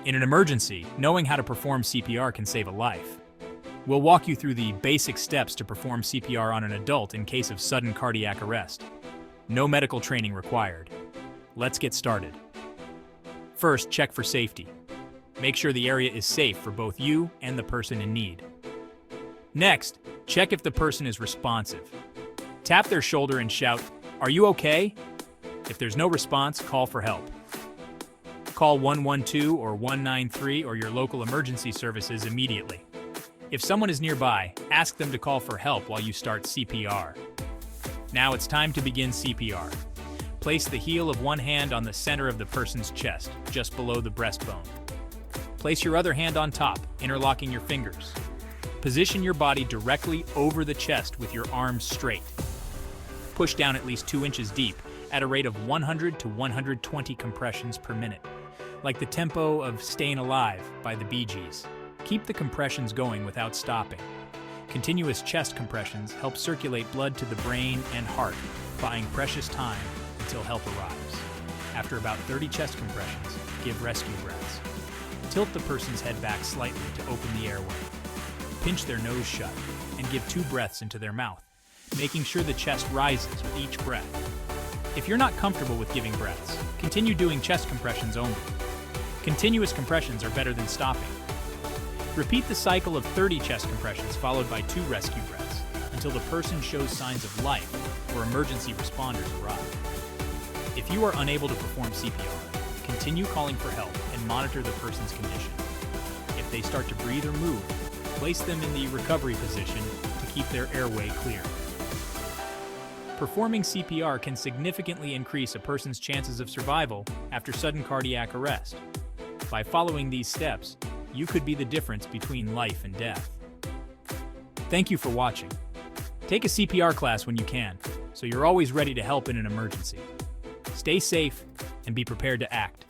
In an emergency, knowing how to perform CPR can save a life. We'll walk you through the basic steps to perform CPR on an adult in case of sudden cardiac arrest. No medical training required. Let's get started. First, check for safety. Make sure the area is safe for both you and the person in need. Next, check if the person is responsive. Tap their shoulder and shout, "Are you okay?" If there's no response, call for help. Call 112 or 193 or your local emergency services immediately. If someone is nearby, ask them to call for help while you start CPR. Now it's time to begin CPR. Place the heel of one hand on the center of the person's chest, just below the breastbone. Place your other hand on top, interlocking your fingers. Position your body directly over the chest with your arms straight. Push down at least 2 inches deep at a rate of 100 to 120 compressions per minute, like the tempo of Stayin' Alive by the Bee Gees. Keep the compressions going without stopping. Continuous chest compressions help circulate blood to the brain and heart, buying precious time until help arrives. After about 30 chest compressions, give rescue breaths. Tilt the person's head back slightly to open the airway. Pinch their nose shut and give 2 breaths into their mouth, making sure the chest rises with each breath. If you're not comfortable with giving breaths, continue doing chest compressions only. Continuous compressions are better than stopping. Repeat the cycle of 30 chest compressions followed by 2 rescue breaths until the person shows signs of life or emergency responders arrive. If you are unable to perform CPR, continue calling for help and monitor the person's condition. If they start to breathe or move, place them in the recovery position to keep their airway clear. Performing CPR can significantly increase a person's chances of survival after sudden cardiac arrest. By following these steps, you could be the difference between life and death. Thank you for watching. Take a CPR class when you can, so you're always ready to help in an emergency. Stay safe and be prepared to act.